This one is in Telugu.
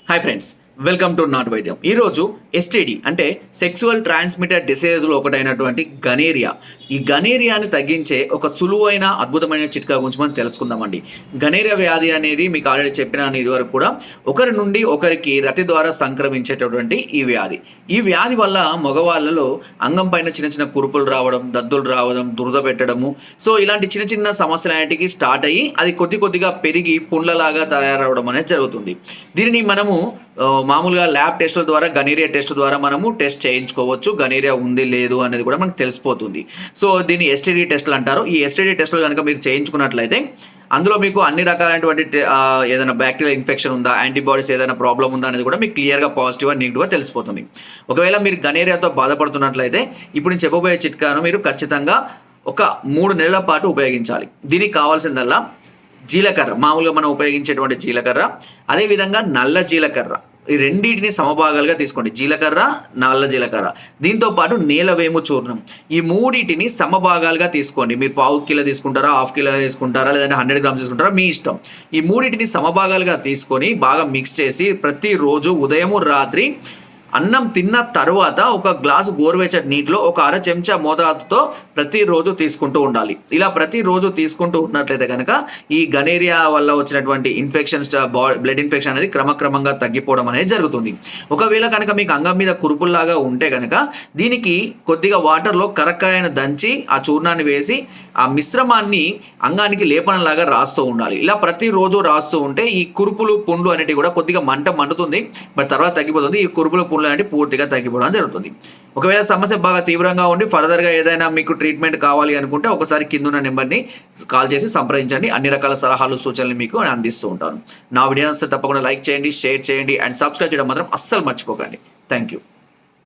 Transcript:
Hi friends, welcome to not వైద్యం. ఈరోజు ఎస్టీడీ అంటే సెక్సువల్ ట్రాన్స్మిటెడ్ డిసీజెస్లో ఒకటైనటువంటి గనేరియా. ఈ గనేరియాని తగ్గించే ఒక సులువైన అద్భుతమైన చిట్కా గురించి మనం తెలుసుకుందామండి. గనేరియా వ్యాధి అనేది మీకు ఆల్రెడీ చెప్పినాను ఇదివరకు కూడా, ఒకరి నుండి ఒకరికి రతి ద్వారా సంక్రమించేటటువంటి ఈ వ్యాధి. ఈ వ్యాధి వల్ల మగవాళ్ళలో అంగం పైన చిన్న చిన్న కురుపులు రావడం, దద్దులు రావడం, దురద పెట్టడము, సో ఇలాంటి చిన్న చిన్న సమస్యలన్నిటికీ స్టార్ట్ అయ్యి అది కొద్దిగా పెరిగి పుండ్లలాగా తయారవడం అనేది జరుగుతుంది. దీనిని మనము మామూలుగా ల్యాబ్ టెస్టుల ద్వారా, గనేరియా టెస్ట్ ద్వారా మనము టెస్ట్ చేయించుకోవచ్చు. గనేరియా ఉంది లేదు అనేది కూడా మనకు తెలిసిపోతుంది. సో దీన్ని ఎస్టీడీ టెస్టులు అంటారు. ఈ ఎస్టీడీ టెస్టులు కనుక మీరు చేయించుకున్నట్లయితే అందులో మీకు అన్ని రకాలైనటువంటి ఏదైనా బ్యాక్టీరియల్ ఇన్ఫెక్షన్ ఉందా, యాంటీబాడీస్ ఏదైనా ప్రాబ్లం ఉందా అనేది కూడా మీకు క్లియర్గా పాజిటివ్ అండ్ నెగిటివ్గా తెలిసిపోతుంది. ఒకవేళ మీరు గనేరియాతో బాధపడుతున్నట్లయితే ఇప్పుడు నేను చెప్పబోయే చిట్కాను మీరు ఖచ్చితంగా ఒక 3 నెలల పాటు ఉపయోగించాలి. దీనికి కావాల్సిందల్లా జీలకర్ర, మామూలుగా మనం ఉపయోగించేటువంటి జీలకర్ర, అదేవిధంగా నల్ల జీలకర్ర, ఈ రెండింటిని సమభాగాలుగా తీసుకోండి. జీలకర్ర, నల్ల జీలకర్ర, దీంతో పాటు నీలవేము చూర్ణం, ఈ మూడింటిని సమభాగాలుగా తీసుకోండి. మీరు పావు కిలో తీసుకుంటారా, హాఫ్ కిలో తీసుకుంటారా, లేదంటే 100 గ్రామ్స్ తీసుకుంటారా, మీ ఇష్టం. ఈ మూడింటిని సమభాగాలుగా తీసుకొని బాగా మిక్స్ చేసి ప్రతిరోజు ఉదయము రాత్రి అన్నం తిన్న తర్వాత ఒక గ్లాసు గోరువెచ్చటి నీటిలో ఒక 1/2 చెంచా మోతాదుతో ప్రతిరోజు తీసుకుంటూ ఉండాలి. ఇలా ప్రతిరోజు తీసుకుంటూ ఉన్నట్లయితే కనుక ఈ గనేరియా వల్ల వచ్చినటువంటి ఇన్ఫెక్షన్స్, బ్లడ్ ఇన్ఫెక్షన్ అనేది క్రమక్రమంగా తగ్గిపోవడం అనేది జరుగుతుంది. ఒకవేళ కనుక మీకు అంగం మీద కురుపుల్లాగా ఉంటే కనుక దీనికి కొద్దిగా వాటర్లో కరక్కాయను దంచి ఆ చూర్ణాన్ని వేసి ఆ మిశ్రమాన్ని అంగానికి లేపనంలాగా రాస్తూ ఉండాలి. ఇలా ప్రతిరోజు రాస్తూ ఉంటే ఈ కురుపులు, పుండ్లు అనేటివి కూడా కొద్దిగా మండుతుంది, మరి తర్వాత తగ్గిపోతుంది. ఈ కురుపులు, పుండ్లు అనేవి పూర్తిగా తగ్గిపోవడం జరుగుతుంది. ఒకవేళ సమస్య బాగా తీవ్రంగా ఉండి ఫర్దర్గా ఏదైనా మీకు ట్రీట్మెంట్ కావాలి అనుకుంటే ఒకసారి కిందున్న నెంబర్ని కాల్ చేసి సంప్రదించండి. అన్ని రకాల సలహాలు, సూచనలు మీకు అందిస్తూ ఉంటాను. నా వీడియోస్ తప్పకుండా లైక్ చేయండి, షేర్ చేయండి అండ్ సబ్స్క్రైబ్ చేయడం మాత్రం అస్సలు మర్చిపోకండి. Thank you.